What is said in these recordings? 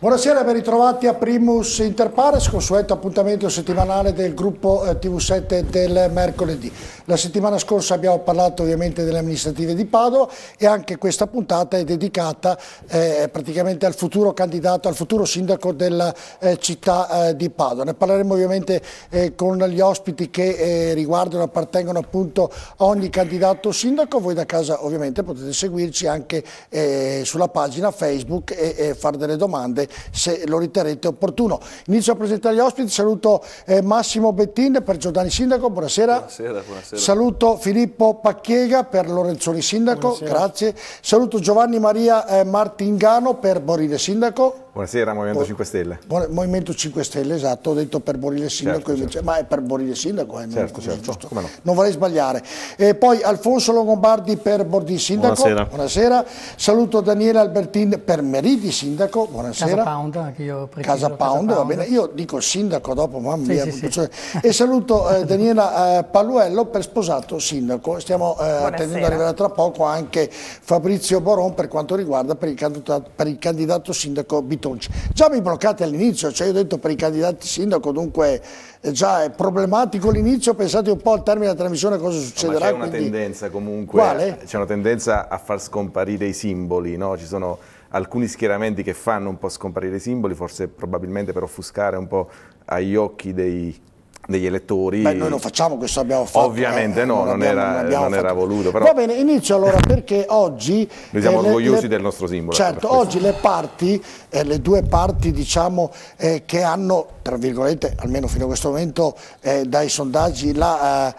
Buonasera, ben ritrovati a Primus Inter Pares, consueto appuntamento settimanale del gruppo TV7 del mercoledì. La settimana scorsa abbiamo parlato ovviamente delle amministrative di Padova e anche questa puntata è dedicata praticamente al futuro candidato, al futuro sindaco della città di Padova. Ne parleremo ovviamente con gli ospiti che riguardano, appartengono appunto a ogni candidato sindaco. Voi da casa ovviamente potete seguirci anche sulla pagina Facebook e fare delle domande se lo riterrete opportuno. Inizio a presentare gli ospiti, saluto Massimo Bettin per Giordani Sindaco, buonasera. Buonasera. Saluto Filippo Pacchiega per Lorenzoni Sindaco, buonasera. Grazie. Saluto Giovanni Maria Martingano per Borile Sindaco. Buonasera, Movimento 5 Stelle. Movimento 5 Stelle, esatto, ho detto per Borile Sindaco, Certo, invece, ma è per Borile Sindaco, certo, giusto. come no. Non vorrei sbagliare. Poi Alfonso Longobardi per Bordì Sindaco, buonasera. Saluto Daniele Albertin per Meridi Sindaco, buonasera. Casa Pound, anche io preciso. Casa Pound, va bene, io dico il sindaco dopo, mamma mia. Sì. E saluto Daniela Palluello per Sposato Sindaco. Stiamo attendendo arriverà tra poco anche Fabrizio Boron per quanto riguarda per il candidato sindaco Bitonci. Già mi bloccate all'inizio, cioè io ho detto per i candidati sindaco, dunque già è problematico l'inizio, pensate un po' al termine della trasmissione cosa succederà. Ma c'è una tendenza comunque, c'è una tendenza a far scomparire i simboli, no? Ci sono alcuni schieramenti che fanno un po' scomparire i simboli, forse probabilmente per offuscare un po' agli occhi degli elettori. Beh, noi lo facciamo, questo abbiamo fatto. Ovviamente no, non era voluto. Però va bene, inizio allora perché oggi... Noi siamo orgogliosi del nostro simbolo. Certo, oggi le parti, le due parti diciamo che hanno, tra virgolette, almeno fino a questo momento dai sondaggi, la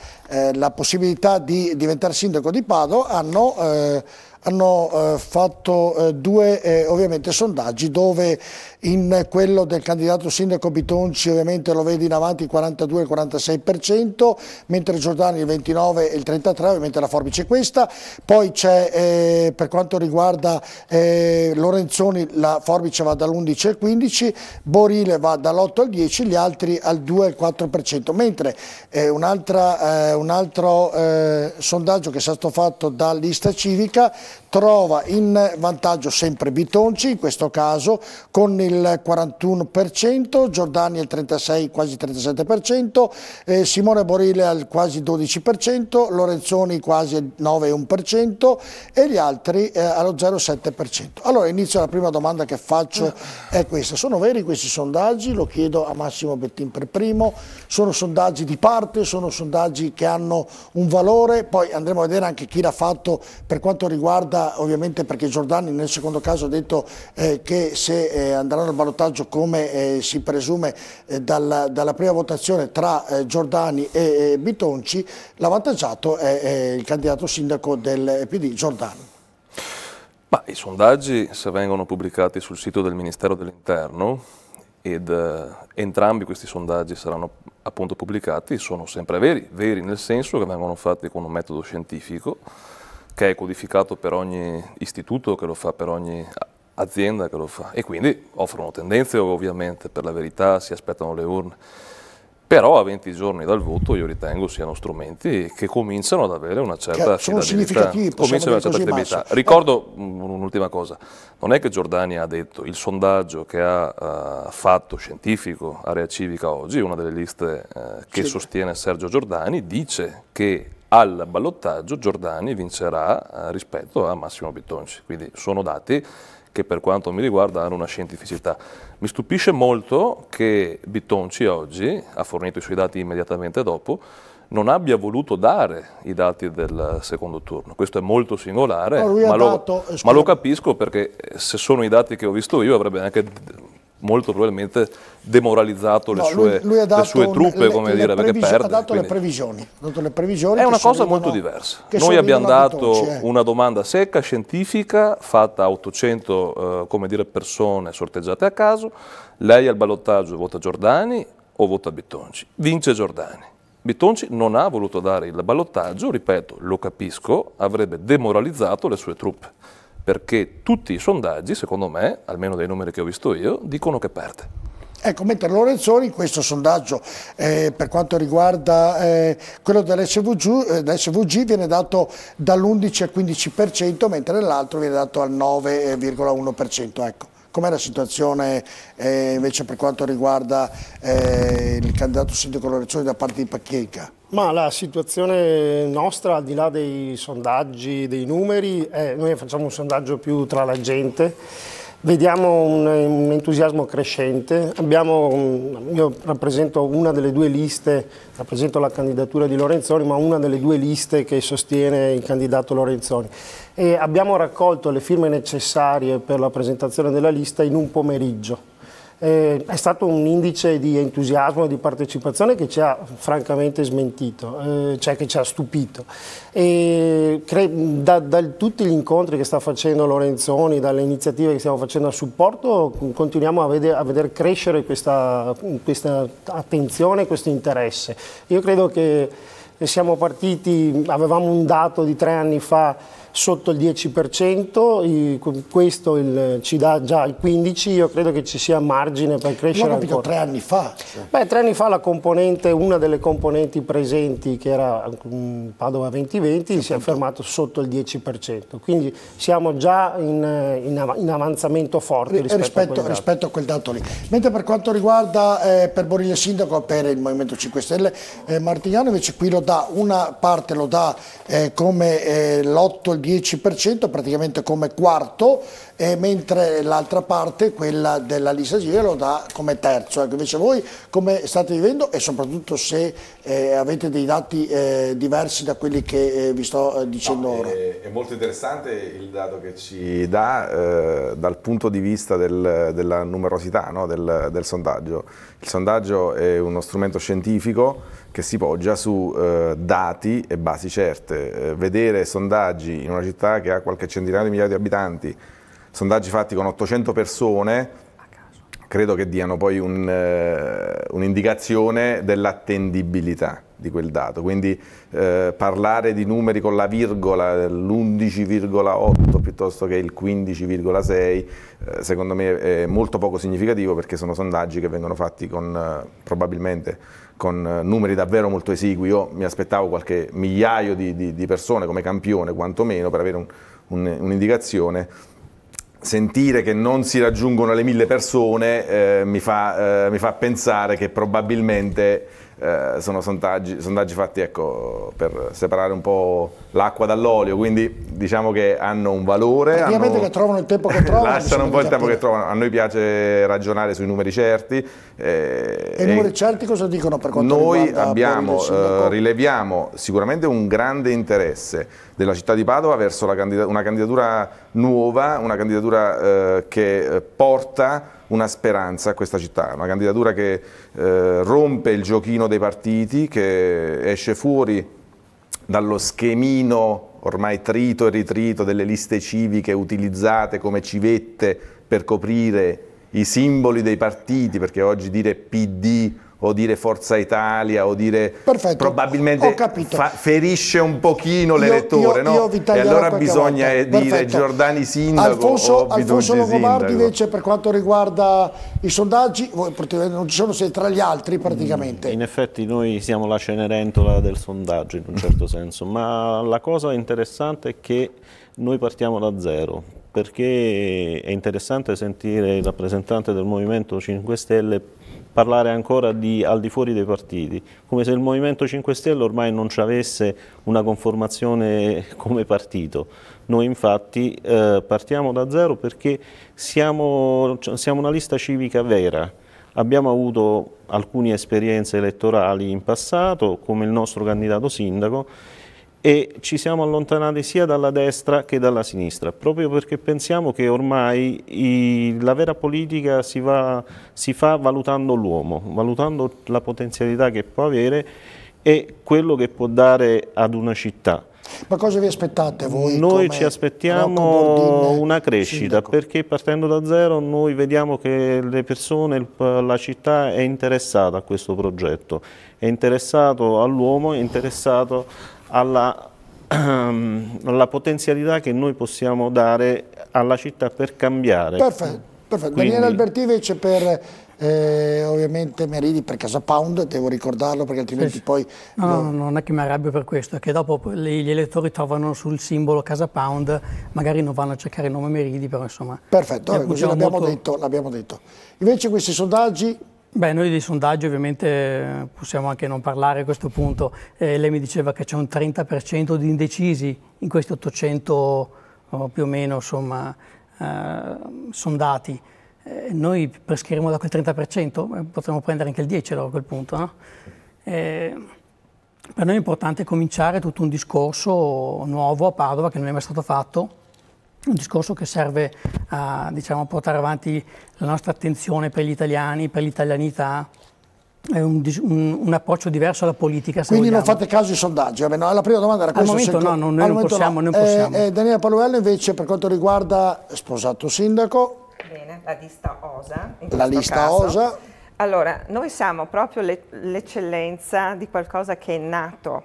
possibilità di diventare sindaco di Padova, hanno fatto due ovviamente sondaggi dove in quello del candidato sindaco Bitonci ovviamente lo vede in avanti il 42-46%, mentre Giordani il 29 e il 33%, ovviamente la forbice è questa. Poi c'è per quanto riguarda Lorenzoni la forbice va dall'11 al 15%, Borile va dall'8 al 10%, gli altri al 2 al 4%, mentre un altro sondaggio che è stato fatto da Lista Civica trova in vantaggio sempre Bitonci, in questo caso con il 41%, Giordani al 36, quasi 37%, Simone Borile al quasi 12%, Lorenzoni quasi al 9,1% e gli altri allo 0,7%. Allora inizio la prima domanda che faccio è questa: sono veri questi sondaggi? Lo chiedo a Massimo Bettin per primo. Sono sondaggi di parte, sono sondaggi che hanno un valore, poi andremo a vedere anche chi l'ha fatto per quanto riguarda ovviamente, perché Giordani nel secondo caso ha detto che se andranno al ballottaggio come si presume dalla prima votazione tra Giordani e Bitonci, l'avvantaggiato è il candidato sindaco del PD, Giordani. Ma i sondaggi, se vengono pubblicati sul sito del Ministero dell'Interno, ed entrambi questi sondaggi saranno appunto pubblicati, sono sempre veri nel senso che vengono fatti con un metodo scientifico che è codificato per ogni istituto che lo fa, per ogni azienda che lo fa, e quindi offrono tendenze ovviamente, per la verità si aspettano le urne, però a 20 giorni dal voto io ritengo siano strumenti che cominciano ad avere una certa affidabilità. Ricordo un'ultima cosa, non è che Giordani ha detto, il sondaggio che ha fatto scientifico Area Civica oggi, una delle liste che sostiene Sergio Giordani, dice che al ballottaggio Giordani vincerà rispetto a Massimo Bitonci, quindi sono dati che per quanto mi riguarda hanno una scientificità. Mi stupisce molto che Bitonci oggi, ha fornito i suoi dati immediatamente dopo, non abbia voluto dare i dati del secondo turno. Questo è molto singolare, ma lo capisco, perché se sono i dati che ho visto io avrebbe anche molto probabilmente demoralizzato le sue truppe, come dire, perché perde. Ha dato le previsioni. È una cosa molto diversa. Noi abbiamo dato una domanda secca, scientifica, fatta a 800 come dire, persone sorteggiate a caso. Lei al ballottaggio vota Giordani o vota Bitonci? Vince Giordani. Bitonci non ha voluto dare il ballottaggio, ripeto, lo capisco, avrebbe demoralizzato le sue truppe, perché tutti i sondaggi, secondo me, almeno dai numeri che ho visto io, dicono che perde. Ecco, mentre Lorenzoni, questo sondaggio per quanto riguarda quello dell'SVG viene dato dall'11 al 15%, mentre nell'altro viene dato al 9,1%. Ecco, Com'è la situazione invece per quanto riguarda il candidato sindaco Lorenzoni da parte di Pacchienca? Ma la situazione nostra, al di là dei sondaggi, dei numeri, noi facciamo un sondaggio più tra la gente, vediamo un entusiasmo crescente. Io rappresento una delle due liste, rappresento la candidatura di Lorenzoni, ma una delle due liste che sostiene il candidato Lorenzoni. E abbiamo raccolto le firme necessarie per la presentazione della lista in un pomeriggio. È stato un indice di entusiasmo e di partecipazione che ci ha francamente smentito, cioè che ci ha stupito. Da tutti gli incontri che sta facendo Lorenzoni, dalle iniziative che stiamo facendo a supporto, continuiamo a vedere crescere questa attenzione, questo interesse. Io credo che siamo partiti, avevamo un dato di 3 anni fa sotto il 10%, questo ci dà già il 15%, io credo che ci sia margine per crescere ancora. L'ho capito 3 anni fa? Beh, 3 anni fa la componente, una delle componenti presenti, che era Padova 2020, si è fermato sotto il 10%, quindi siamo già in avanzamento forte rispetto a quel dato lì. Mentre per quanto riguarda per Borile Sindaco, per il Movimento 5 Stelle, Martignano invece qui lo dà, una parte lo dà come l'8, il 10%, praticamente come quarto, mentre l'altra parte, quella della lista Gire, lo dà come terzo. Ecco, invece voi come state vivendo e soprattutto se avete dei dati diversi da quelli che vi sto dicendo ora? È molto interessante il dato che ci dà dal punto di vista della numerosità, no? del sondaggio. Il sondaggio è uno strumento scientifico che si poggia su dati e basi certe. Vedere sondaggi in una città che ha qualche centinaio di migliaia di abitanti, sondaggi fatti con 800 persone, credo che diano poi un'indicazione dell'attendibilità di quel dato. Quindi parlare di numeri con la virgola, l'11,8 piuttosto che il 15,6, secondo me è molto poco significativo, perché sono sondaggi che vengono fatti probabilmente con numeri davvero molto esigui. Io mi aspettavo qualche migliaio di persone come campione, quantomeno, per avere un'indicazione. Sentire che non si raggiungono le 1000 persone mi fa pensare che probabilmente sono sondaggi fatti, ecco, per separare un po' l'acqua dall'olio, quindi diciamo che hanno un valore. Praticamente che trovano il tempo che trovano. Lasciano un po' il tempo che trovano. A noi piace ragionare sui numeri certi. E i numeri certi cosa dicono per quanto riguarda? Noi rileviamo sicuramente un grande interesse della città di Padova verso una candidatura nuova, una candidatura che porta una speranza a questa città, una candidatura che rompe il giochino dei partiti, che esce fuori dallo schemino ormai trito e ritrito delle liste civiche utilizzate come civette per coprire i simboli dei partiti, perché oggi dire PD o dire Forza Italia o dire probabilmente ferisce un pochino l'elettore, no? E allora bisogna dire Giordani sindaco o Alfonso Longobardi invece per quanto riguarda i sondaggi, non ci sono, sei tra gli altri praticamente. In effetti noi siamo la Cenerentola del sondaggio in un certo senso, ma la cosa interessante è che noi partiamo da zero, perché è interessante sentire il rappresentante del Movimento 5 Stelle parlare ancora al di fuori dei partiti, come se il Movimento 5 Stelle ormai non ci avesse una conformazione come partito. Noi infatti partiamo da zero perché siamo una lista civica vera. Abbiamo avuto alcune esperienze elettorali in passato, come il nostro candidato sindaco, e ci siamo allontanati sia dalla destra che dalla sinistra, proprio perché pensiamo che ormai la vera politica si fa valutando l'uomo, valutando la potenzialità che può avere e quello che può dare ad una città. Ma cosa vi aspettate voi? Noi ci aspettiamo una crescita, sindaco, perché partendo da zero noi vediamo che le persone, la città è interessata a questo progetto, è interessato all'uomo, è interessato alla potenzialità che noi possiamo dare alla città per cambiare. Perfetto. Quindi... Daniele Alberti invece per ovviamente Meridi, per Casa Pound, devo ricordarlo perché altrimenti poi... No, non è che mi arrabbio per questo, è che dopo gli elettori trovano sul simbolo Casa Pound, magari non vanno a cercare il nome Meridi, però insomma... Perfetto, così l'abbiamo detto. Invece questi sondaggi... Beh, noi dei sondaggi ovviamente possiamo anche non parlare a questo punto. Lei mi diceva che c'è un 30% di indecisi in questi 800 più o meno insomma, sondati. Noi prescheremo da quel 30%, potremmo prendere anche il 10% allora a quel punto. No? Per noi è importante cominciare tutto un discorso nuovo a Padova che non è mai stato fatto. Un discorso che serve a portare avanti la nostra attenzione per gli italiani, per l'italianità, è un approccio diverso alla politica. Quindi non fate caso ai sondaggi? Vabbè, no, la prima domanda era questa. Al momento no, noi non possiamo. Daniele Paluello invece per quanto riguarda sposato sindaco. Bene, la lista OSA. La lista OSA. Allora, noi siamo proprio l'eccellenza di qualcosa che è nato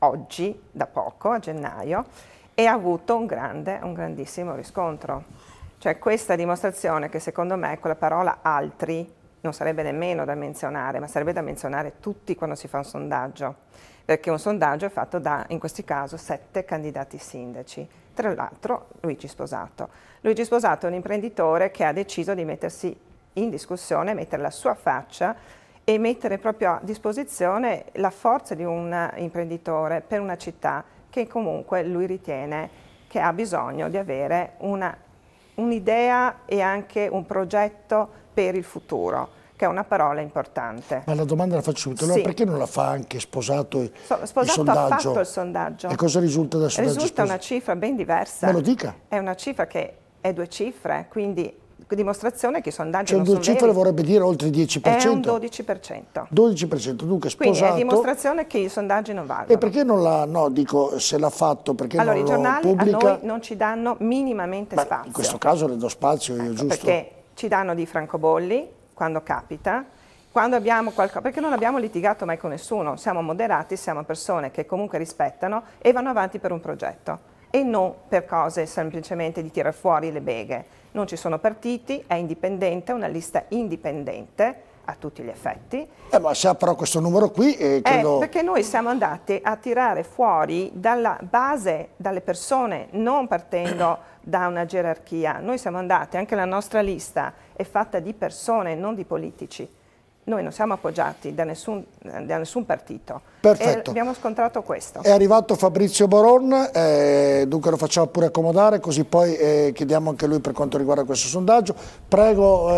oggi, da poco, a gennaio, e ha avuto un grandissimo riscontro. Cioè questa dimostrazione che secondo me con la parola altri non sarebbe nemmeno da menzionare, ma sarebbe da menzionare tutti quando si fa un sondaggio, perché un sondaggio è fatto da, in questo caso, 7 candidati sindaci, tra l'altro Luigi Sposato. Luigi Sposato è un imprenditore che ha deciso di mettersi in discussione, mettere la sua faccia e mettere proprio a disposizione la forza di un imprenditore per una città che comunque lui ritiene che ha bisogno di avere un'idea e anche un progetto per il futuro, che è una parola importante. Ma la domanda la faccio subito, allora perché non la fa anche Sposato il sondaggio? Ha fatto il sondaggio. E cosa risulta dal sondaggio? Risulta una cifra ben diversa. Me lo dica. È una cifra che è 2 cifre, quindi dimostrazione che i sondaggi cioè non sono 2 cifre veri. Vorrebbe dire oltre il 10%? È un 12%. 12%, dunque Sposato... Quindi è dimostrazione che i sondaggi non valgono. E perché non l'ha, no, dico, se l'ha fatto, perché allora, non lo pubblica? Allora, i giornali a noi non ci danno minimamente spazio. In questo caso le do spazio io, giusto? Perché ci danno di francobolli, quando capita, quando abbiamo qualcosa, perché non abbiamo litigato mai con nessuno, siamo moderati, siamo persone che comunque rispettano e vanno avanti per un progetto e non per cose semplicemente di tirar fuori le beghe. Non ci sono partiti, è indipendente, una lista indipendente a tutti gli effetti. Ma se ha però questo numero qui, credo... perché noi siamo andati a tirare fuori dalla base, dalle persone, non partendo da una gerarchia. Noi siamo andati, anche la nostra lista è fatta di persone, non di politici. Noi non siamo appoggiati da nessun partito. Perfetto. E abbiamo scontrato questo. È arrivato Fabrizio Boron, dunque lo facciamo pure accomodare, così poi chiediamo anche lui per quanto riguarda questo sondaggio. Prego,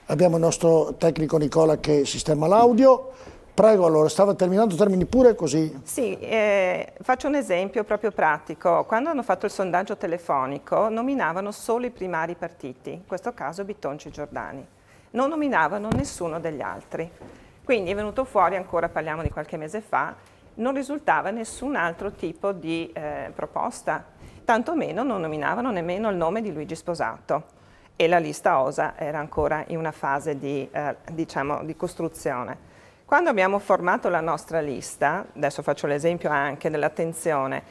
abbiamo il nostro tecnico Nicola che sistema l'audio. Prego, allora, stava terminando, termini pure così. Sì, faccio un esempio proprio pratico. Quando hanno fatto il sondaggio telefonico nominavano solo i primari partiti, in questo caso Bitonci Giordani. Non nominavano nessuno degli altri. Quindi è venuto fuori, ancora parliamo di qualche mese fa, non risultava nessun altro tipo di proposta, tantomeno non nominavano nemmeno il nome di Luigi Sposato e la lista OSA era ancora in una fase di costruzione. Quando abbiamo formato la nostra lista, adesso faccio l'esempio anche dell'attenzione,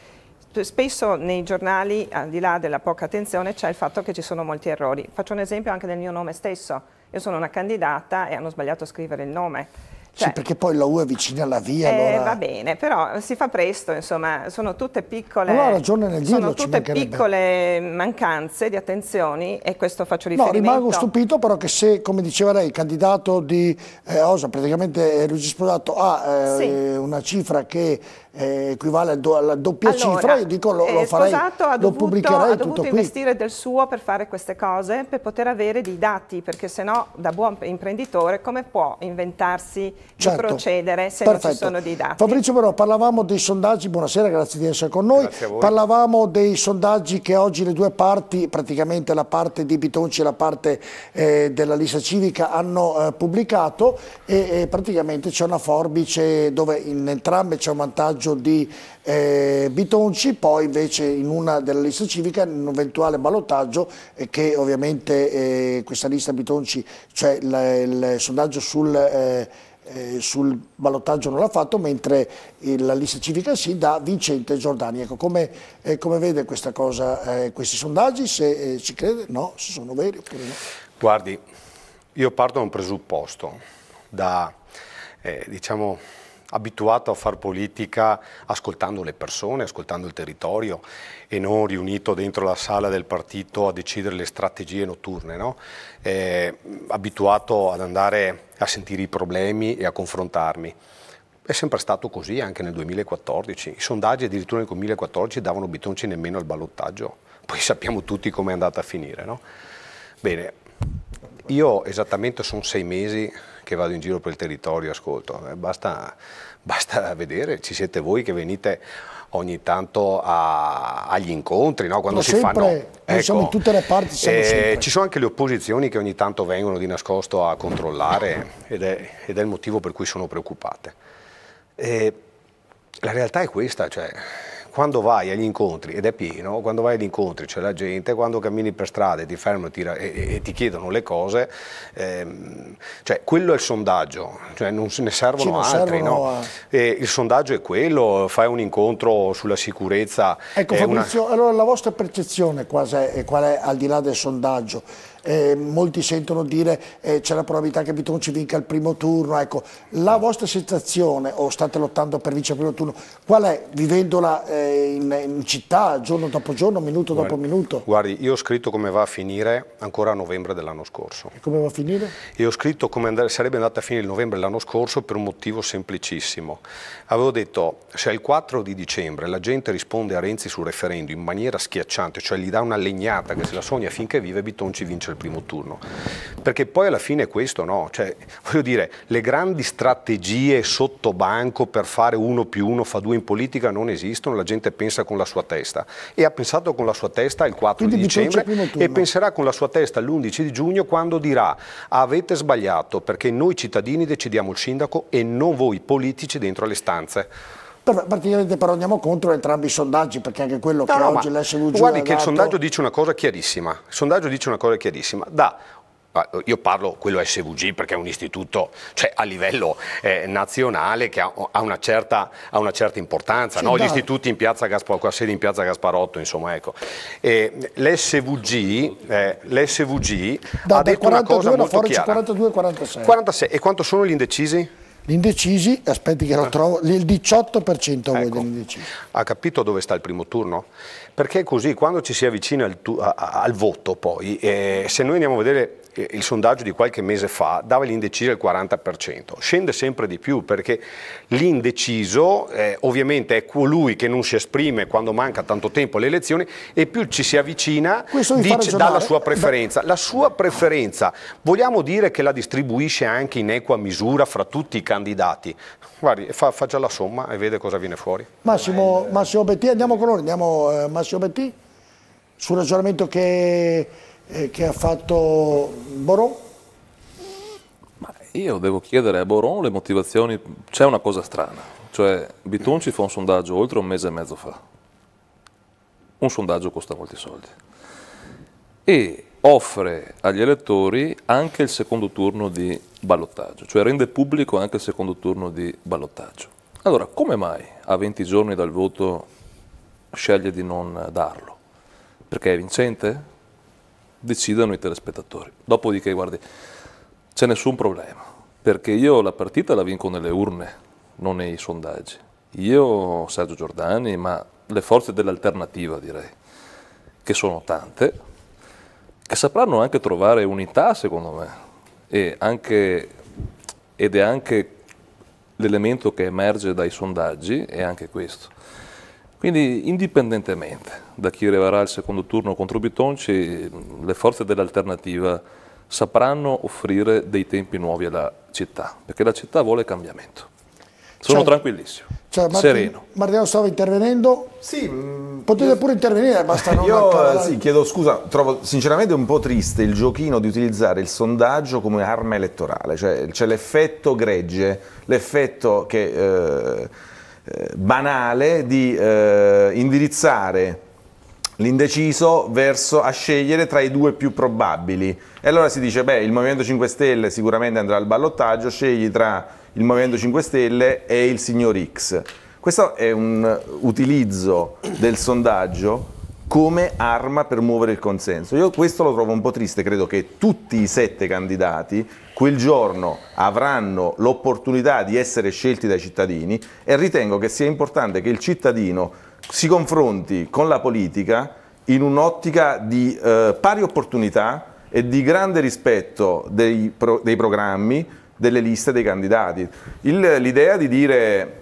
spesso nei giornali, al di là della poca attenzione, c'è il fatto che ci sono molti errori. Faccio un esempio anche del mio nome stesso. Io sono una candidata e hanno sbagliato a scrivere il nome. Cioè, sì, perché poi la U è vicina alla via. Allora... Va bene, però si fa presto, insomma, sono tutte piccole, no, ragione nel dirlo, sono tutte piccole mancanze di attenzioni e questo faccio riferimento. No, rimango stupito però che se, come diceva lei, il candidato di OSA, praticamente Luigi Sposato, ha una cifra che equivale alla doppia cifra, io dico lo farei, lo pubblicherei ha dovuto investire del suo per fare queste cose, per poter avere dei dati, perché sennò da buon imprenditore come può inventarsi di procedere se non ci sono dei dati? Fabrizio, però parlavamo dei sondaggi, buonasera, grazie di essere con noi, parlavamo dei sondaggi che oggi le due parti, praticamente la parte di Bitonci e la parte della lista civica hanno pubblicato e praticamente c'è una forbice dove in entrambe c'è un vantaggio di Bitonci, poi invece in una della lista civica in un eventuale ballottaggio che ovviamente questa lista Bitonci, cioè il sondaggio sul sul ballottaggio non l'ha fatto, mentre la lista civica sì dà vincente Giordani. Ecco, come vede questa cosa, questi sondaggi, se ci crede, no, se sono veri oppure no? Guardi, io parto da un presupposto, da diciamo abituato a far politica ascoltando le persone, ascoltando il territorio e non riunito dentro la sala del partito a decidere le strategie notturne, no? Abituato ad andare a sentire i problemi e a confrontarmi. È sempre stato così anche nel 2014, i sondaggi addirittura nel 2014 davano Bitonci nemmeno al ballottaggio, poi sappiamo tutti come è andata a finire, no? Bene, io esattamente sono 6 mesi che vado in giro per il territorio, ascolto, basta vedere, ci siete voi che venite ogni tanto agli incontri, no? Quando si fanno, ecco, siamo in tutte le parti, siamo sempre. Ci sono anche le opposizioni che ogni tanto vengono di nascosto a controllare ed è il motivo per cui sono preoccupate. La realtà è questa, cioè quando vai agli incontri, ed è pieno, quando vai agli incontri c'è la gente, quando cammini per strada e ti fermano e ti chiedono le cose, cioè quello è il sondaggio, cioè non se ne servono altri, no? Il sondaggio è quello, fai un incontro sulla sicurezza. Ecco Fabrizio, allora la vostra percezione qual è al di là del sondaggio? Molti sentono dire c'è la probabilità che Bitonci vinca il primo turno, ecco, la vostra sensazione, o state lottando per vincere il primo turno, qual è, vivendola in città, giorno dopo giorno, minuto dopo minuto? Guardi, io ho scritto come va a finire ancora a novembre dell'anno scorso. E come va a finire? Io ho scritto come sarebbe andata a finire il novembre dell'anno scorso per un motivo semplicissimo. Avevo detto, se il 4 di dicembre la gente risponde a Renzi sul referendum in maniera schiacciante, cioè gli dà una legnata che se la sogna finché vive, Bitonci vince il primo turno, perché poi alla fine è questo, no? Cioè, voglio dire, le grandi strategie sotto banco per fare 1+1 fa 2 in politica non esistono, la gente pensa con la sua testa e ha pensato con la sua testa il 4 di dicembre e penserà con la sua testa l'11 di giugno quando dirà avete sbagliato perché noi cittadini decidiamo il sindaco e non voi politici dentro le stanze. Praticamente però andiamo contro entrambi i sondaggi, perché anche quello che oggi l'SVG guardi che il sondaggio dice una cosa chiarissima, il sondaggio dice una cosa chiarissima, io parlo quello SVG perché è un istituto, cioè a livello nazionale che ha una certa importanza, no? Gli istituti in piazza Gasparotto, con sede in piazza Gasparotto, insomma, ecco. L'SVG ha detto una cosa molto chiara. 42-46. 46. E quanto sono gli indecisi? Gli indecisi, aspetti che lo trovo, il 18% voi degli indecisi. Ha capito dove sta il primo turno? Perché così quando ci si avvicina al voto poi, se noi andiamo a vedere il sondaggio di qualche mese fa, dava l'indeciso il 40%, scende sempre di più perché l'indeciso ovviamente è colui che non si esprime quando manca tanto tempo alle elezioni e più ci si avvicina dà la sua preferenza. La sua preferenza, vogliamo dire che la distribuisce anche in equa misura fra tutti i candidati? Guardi, fa già la somma e vede cosa viene fuori. Massimo Bettì, andiamo con loro, Massimo Bettì, sul ragionamento che ha fatto Boron? Ma io devo chiedere a Boron le motivazioni. C'è una cosa strana, cioè Bitonci fa un sondaggio oltre 1 mese e mezzo fa, un sondaggio costa molti soldi e offre agli elettori anche il secondo turno di ballottaggio, cioè rende pubblico anche il secondo turno di ballottaggio. Allora, come mai a 20 giorni dal voto sceglie di non darlo? Perché è vincente? Decidono i telespettatori. Dopodiché, guardi, c'è nessun problema, perché io la partita la vinco nelle urne, non nei sondaggi. Io, Sergio Giordani, ma le forze dell'alternativa, direi, che sono tante, che sapranno anche trovare unità, secondo me, ed è anche l'elemento che emerge dai sondaggi, è anche questo. Quindi indipendentemente da chi arriverà al secondo turno contro Bitonci, le forze dell'alternativa sapranno offrire dei tempi nuovi alla città, perché la città vuole cambiamento. Sono tranquillissimo, sereno. Martino stava intervenendo? Sì. Potete pure intervenire, basta non Io chiedo scusa, trovo sinceramente un po' triste il giochino di utilizzare il sondaggio come arma elettorale, cioè c'è l'effetto gregge, l'effetto che... banale di indirizzare l'indeciso a scegliere tra i due più probabili. E allora si dice, beh, il Movimento 5 Stelle sicuramente andrà al ballottaggio, scegli tra il Movimento 5 Stelle e il signor X. Questo è un utilizzo del sondaggio come arma per muovere il consenso. Io questo lo trovo un po' triste, credo che tutti i 7 candidati quel giorno avranno l'opportunità di essere scelti dai cittadini e ritengo che sia importante che il cittadino si confronti con la politica in un'ottica di pari opportunità e di grande rispetto dei programmi, delle liste dei candidati. L'idea di dire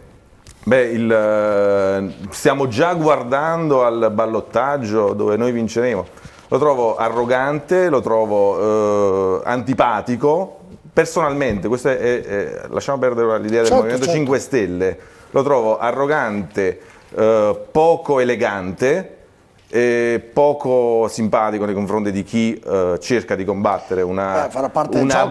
beh, stiamo già guardando al ballottaggio dove noi vinceremo, lo trovo arrogante, lo trovo antipatico. Personalmente, questo lasciamo perdere l'idea del Movimento 5 Stelle, lo trovo arrogante, poco elegante, poco simpatico nei confronti di chi cerca di combattere una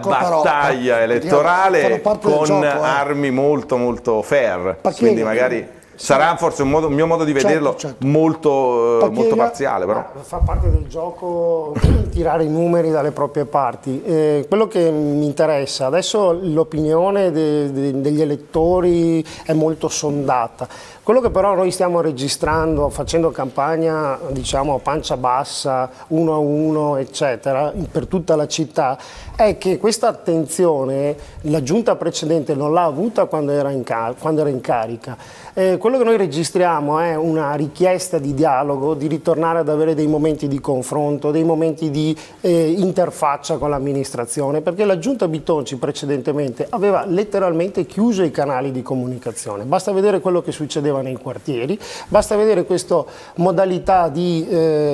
battaglia elettorale con armi molto fair, quindi magari sarà forse un mio modo di vederlo molto parziale, però. Fa parte del gioco tirare i numeri dalle proprie parti. Quello che mi interessa, adesso l'opinione degli elettori è molto sondata. Quello che però noi stiamo registrando, facendo campagna diciamo a pancia bassa, 1 a 1 eccetera, per tutta la città, è che questa attenzione la giunta precedente non l'ha avuta quando era in carica. Quello che noi registriamo è una richiesta di dialogo, di ritornare ad avere dei momenti di confronto, dei momenti di interfaccia con l'amministrazione, perché la giunta Bitonci precedentemente aveva letteralmente chiuso i canali di comunicazione. Basta vedere quello che succedeva nei quartieri, basta vedere questa modalità di,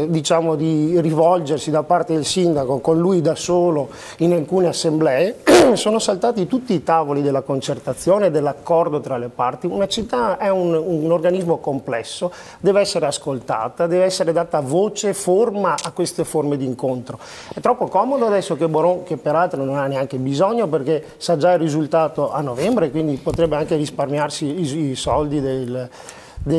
diciamo, di rivolgersi da parte del sindaco con lui da solo in alcune assemblee. Sono saltati tutti i tavoli della concertazione, dell'accordo tra le parti. Una città è un organismo complesso, deve essere ascoltata, deve essere data voce, forma a queste forme di incontro. È troppo comodo adesso che Boron, che peraltro non ha neanche bisogno perché sa già il risultato a novembre, quindi potrebbe anche risparmiarsi i soldi del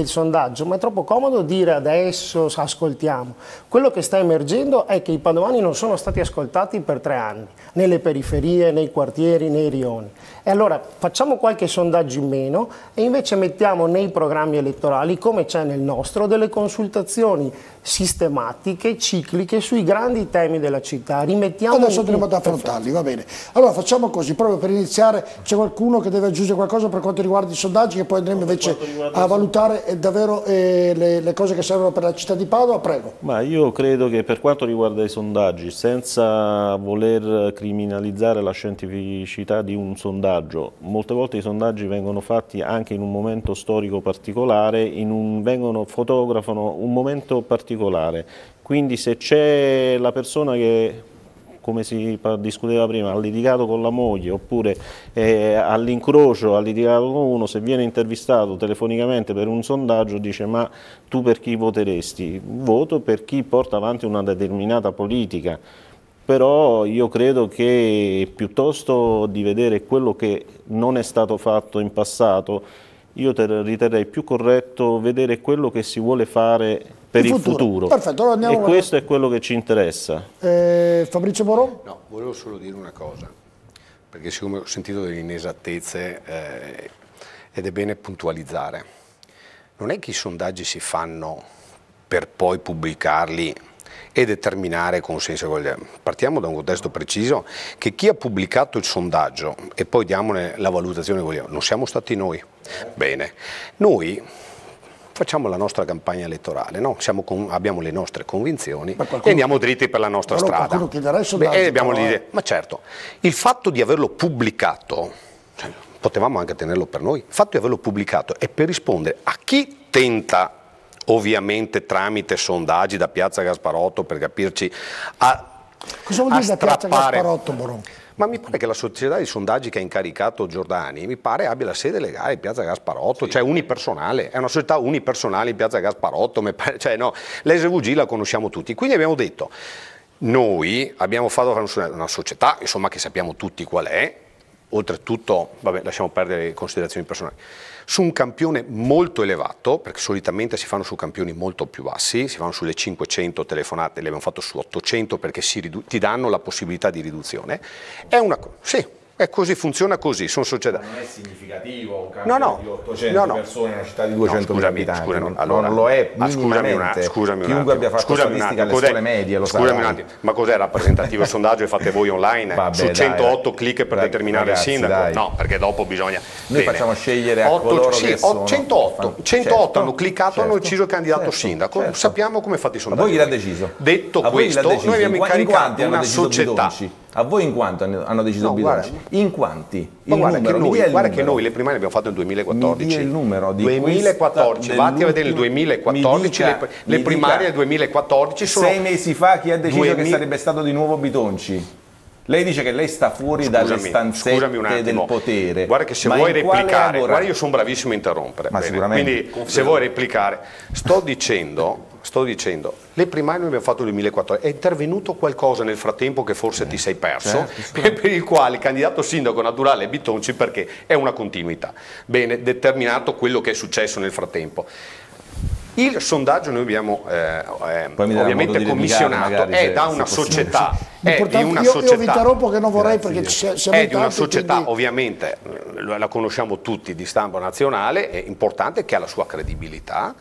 sondaggio, ma è troppo comodo dire adesso ascoltiamo. Quello che sta emergendo è che i padovani non sono stati ascoltati per 3 anni, nelle periferie, nei quartieri, nei rioni. E allora facciamo qualche sondaggio in meno e invece mettiamo nei programmi elettorali, come c'è nel nostro, delle consultazioni sistematiche, cicliche sui grandi temi della città. Rimettiamo adesso andremo ad affrontarli, va bene. Allora facciamo così, proprio per iniziare, c'è qualcuno che deve aggiungere qualcosa per quanto riguarda i sondaggi, che poi andremo invece a valutare davvero le cose che servono per la città di Padova. Prego. Ma io credo che per quanto riguarda i sondaggi, senza voler criminalizzare la scientificità di un sondaggio, molte volte i sondaggi vengono fatti anche in un momento storico particolare, fotografano un momento particolare. Quindi se c'è la persona che, come si discuteva prima, ha litigato con la moglie oppure all'incrocio ha litigato con uno, se viene intervistato telefonicamente per un sondaggio dice ma tu per chi voteresti? Voto per chi porta avanti una determinata politica. Però io credo che piuttosto di vedere quello che non è stato fatto in passato, io riterrei più corretto vedere quello che si vuole fare per il futuro. Perfetto, allora andiamo e questo è quello che ci interessa. Fabrizio Boron? No, volevo solo dire una cosa, perché siccome ho sentito delle inesattezze ed è bene puntualizzare. Non è che i sondaggi si fanno per poi pubblicarli e determinare consenso. Partiamo da un contesto preciso, che chi ha pubblicato il sondaggio e poi diamone la valutazione che vogliamo, non siamo stati noi. Bene, noi facciamo la nostra campagna elettorale, no? Abbiamo le nostre convinzioni e andiamo dritti per la nostra strada. Ma certo, il fatto di averlo pubblicato, potevamo anche tenerlo per noi, il fatto di averlo pubblicato è per rispondere a chi tenta, ovviamente tramite sondaggi da Piazza Gasparotto, per capirci, cosa vuol dire da Piazza Gasparotto, Boron? Ma mi pare che la società di sondaggi che ha incaricato Giordani, mi pare abbia la sede legale in Piazza Gasparotto, cioè unipersonale, è una società unipersonale in Piazza Gasparotto, cioè no, l'SVG la conosciamo tutti, quindi abbiamo detto, noi abbiamo fatto una società, insomma, che sappiamo tutti qual è, oltretutto, vabbè, lasciamo perdere le considerazioni personali, su un campione molto elevato, perché solitamente si fanno su campioni molto più bassi, si fanno sulle 500 telefonate, le abbiamo fatto su 800 perché ti danno la possibilità di riduzione, è una cosa, sì, è così, funziona così, sono società. Non è significativo un campione di 800 persone in una città di 200.000 abitanti, allora, non lo è minimamente. Chiunque abbia fatto statistica alle scuole medie lo sa. Scusami un attimo, ma cos'è rappresentativo il sondaggio che fate voi online? Vabbè, su 108 click per determinare ragazzi, il sindaco? Dai. No, perché dopo bisogna... Noi facciamo scegliere a coloro che sono... 108 hanno cliccato, hanno deciso il candidato sindaco, sappiamo come fate i sondaggi. Ma voi chi l'ha deciso? Detto questo, noi abbiamo incaricato una società... A voi in quanto hanno deciso Bitonci? In quanti? Ma guarda che noi le primarie le abbiamo fatte nel 2014. Il numero di 2014, vatti a vedere il 2014, le primarie del 2014 sono 6 mesi fa. Chi ha deciso che sarebbe stato di nuovo Bitonci? Lei dice che lei sta fuori dalle stanzette del potere. Guarda che se vuoi replicare, guarda io sono bravissimo a interrompere. Ma sicuramente. Quindi se vuoi replicare, sto dicendo, le primarie noi abbiamo fatto nel 2014, è intervenuto qualcosa nel frattempo che forse ti sei perso, per il quale il candidato sindaco naturale è Bitonci perché è una continuità. Bene, determinato quello che è successo nel frattempo. Il sondaggio noi abbiamo ovviamente commissionato, è da una società, è di una società. Io vi interrompo che non vorrei perché siamo è di una società, ovviamente la conosciamo tutti di stampo nazionale, è importante che ha la sua credibilità.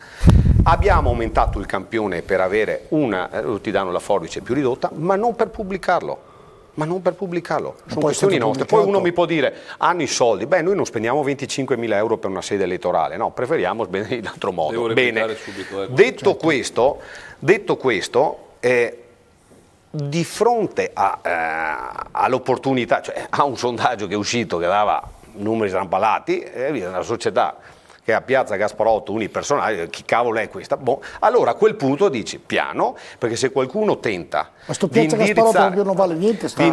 Abbiamo aumentato il campione per avere ti danno la forbice più ridotta, ma non per pubblicarlo. Sono questioni nostre. Poi uno mi può dire, hanno i soldi, beh noi non spendiamo 25.000 euro per una sede elettorale, no, preferiamo spendere in altro modo. Bene, subito, detto questo, di fronte all'opportunità, cioè a un sondaggio che è uscito che dava numeri strampalati, una società che a Piazza Gasparotto unipersonale, chi cavolo è questa? Boh. Allora a quel punto dici piano, perché se qualcuno tenta di indirizzare, non vale niente, le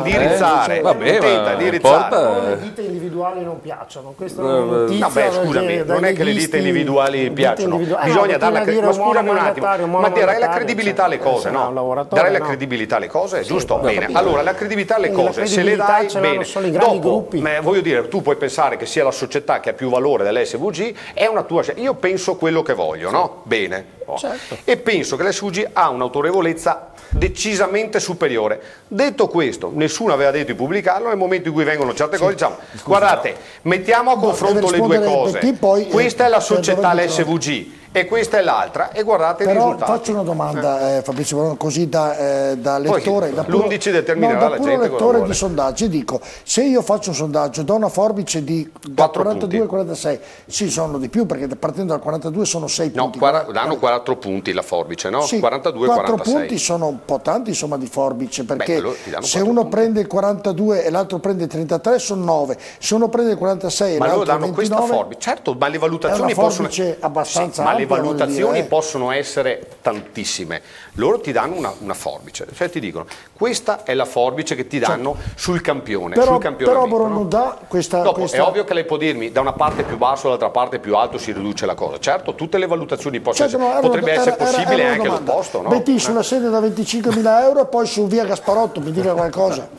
ditte individuali non piacciono. Questa è una notizia. Vabbè, scusami, non è che le ditte individuali piacciono, bisogna darle ma scusami un attimo, ma darai la credibilità alle cose, no? Darai la credibilità alle cose, giusto? Bene, allora la credibilità alle cose, se le dai bene, dopo, voglio dire, tu puoi pensare che sia la società che ha più valore dell'SVG, è una tua scelta. Io penso quello che voglio, no? Bene. Certo. E penso che l'SVG ha un'autorevolezza decisamente superiore. Detto questo, nessuno aveva detto di pubblicarlo, nel momento in cui vengono certe cose diciamo, guardate, mettiamo a confronto le due cose. Questa è la società, l'SVG, e questa è l'altra, e guardate i risultati. Faccio una domanda, Fabrizio, così da lettore, l'11 determinerà la gente lettore di sondaggi, dico, se io faccio un sondaggio da una forbice da 42 a 46, sì, sono di più, perché partendo dal 42 sono 6 punti. No, danno 4 punti la forbice, no? Sì, 42 4 46. punti sono un po' tanti, insomma, di forbice, perché se uno prende il 42 e l'altro prende il 33 sono 9, se uno prende il 46 e l'altro il 29, questa forbice, certo, ma le valutazioni possono abbastanza ma le valutazioni possono essere tantissime. Loro ti danno una forbice, cioè ti dicono questa è la forbice che ti danno sul campione. Però non dà questa. È ovvio che lei può dirmi da una parte più basso, dall'altra parte più alto si riduce la cosa. Certo, tutte le valutazioni possono potrebbe essere possibile anche l'opposto, no? Metti su una sede da 25.000 euro e poi su via Gasparotto, mi dica qualcosa.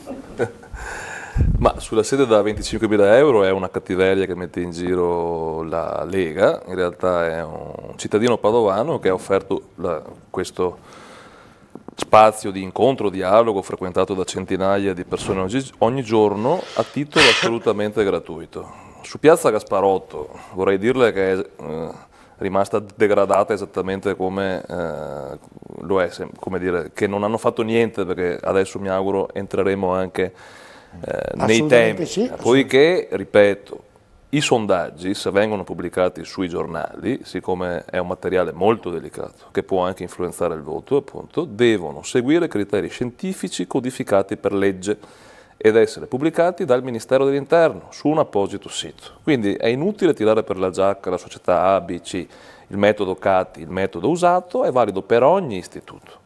Ma sulla sede da 25.000 euro è una cattiveria che mette in giro la Lega, in realtà è un cittadino padovano che ha offerto questo spazio di incontro, dialogo frequentato da centinaia di persone ogni giorno a titolo assolutamente gratuito. Su Piazza Gasparotto vorrei dirle che è rimasta degradata esattamente come lo è, come dire, che non hanno fatto niente, perché adesso mi auguro entreremo anche nei tempi, sì, poiché, ripeto, i sondaggi, se vengono pubblicati sui giornali, siccome è un materiale molto delicato che può anche influenzare il voto, appunto, devono seguire criteri scientifici codificati per legge ed essere pubblicati dal Ministero dell'Interno su un apposito sito. Quindi è inutile tirare per la giacca la società A, B, C. Il metodo CATI, il metodo usato, è valido per ogni istituto,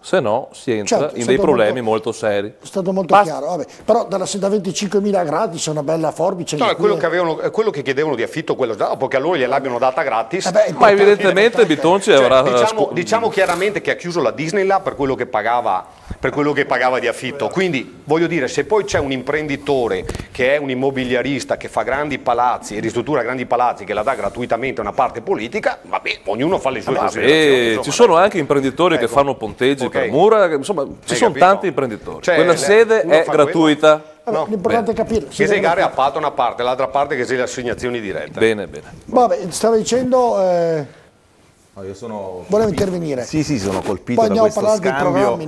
se no si entra in dei problemi molto seri. È stato molto chiaro, vabbè. Però da 25.000 gratis è una bella forbice. No, è quello che chiedevano di affitto, quello dopo che a loro gliel'abbiano data gratis. Ma evidentemente Bitonci avrà... Diciamo chiaramente che ha chiuso la Disneyland per quello che pagava di affitto. Quindi voglio dire, se poi c'è un imprenditore che è un immobiliarista che fa grandi palazzi e ristruttura grandi palazzi, che la dà gratuitamente a una parte politica, vabbè, ognuno fa le sue considerazioni. Ci sono anche imprenditori che fanno ponteggi per mura, insomma ci sono tanti imprenditori. Quella sede è gratuita. No, l'importante è capire. Che se gare appalta una parte, l'altra parte che se le assegnazioni dirette. Bene. Vabbè, stava dicendo... Volevo intervenire. Sì, sono colpito da questo scambio.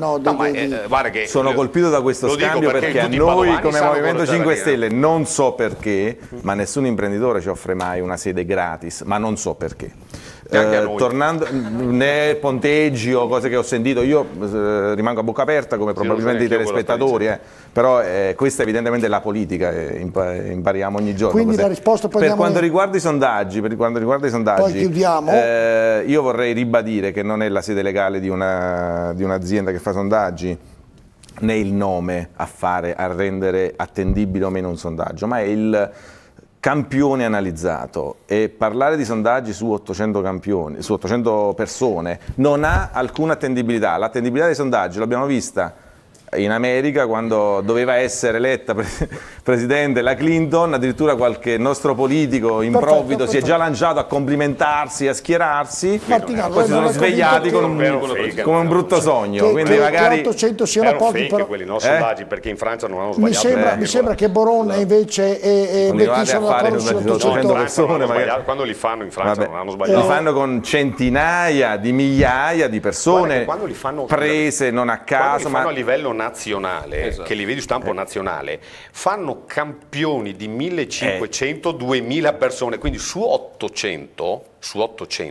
Sono colpito da questo scambio perché a noi come Movimento 5 Stelle non so perché, ma nessun imprenditore ci offre mai una sede gratis, ma non so perché. Tornando né ponteggi o cose che ho sentito, io rimango a bocca aperta come probabilmente i telespettatori, però questa evidentemente è la politica, impariamo ogni giorno. Quindi la risposta per quanto riguarda i sondaggi, poi chiudiamo. Io vorrei ribadire che non è la sede legale di un'azienda che fa sondaggi, né il nome a rendere attendibile o meno un sondaggio, ma è il campione analizzato, e parlare di sondaggi su 800 persone non ha alcuna attendibilità. L'attendibilità dei sondaggi l'abbiamo vista in America quando doveva essere eletta presidente la Clinton, addirittura qualche nostro politico improvvido si è già lanciato a complimentarsi, a schierarsi, poi si sono svegliati come un brutto sogno. Quindi magari 800 siano pochi, però quelli sondaggi, perché in Francia non hanno sbagliato. Mi sembra che Boron invece e Betty sono d'accordo su 800 persone. Quando li fanno in Francia non hanno sbagliato. Li fanno con centinaia di migliaia di persone prese non a caso, ma a livello nazionale, che li vedi stampo nazionale, fanno campioni di 1500, 2000 persone, quindi su 800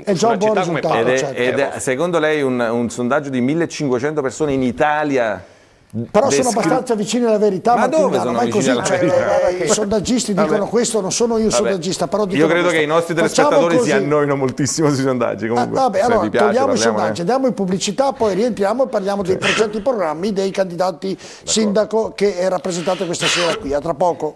è già un buon risultato. Secondo lei un sondaggio di 1500 persone in Italia Però sono abbastanza vicini alla verità. Ma dove sono vicini alla verità? I sondaggisti dicono questo, non sono io sondaggista, però dicono io credo che i nostri telespettatori si annoino moltissimo sui sondaggi. Comunque, allora togliamo i sondaggi, andiamo in pubblicità, poi rientriamo e parliamo dei progetti e programmi dei candidati sindaco che è rappresentato questa sera qui. A tra poco.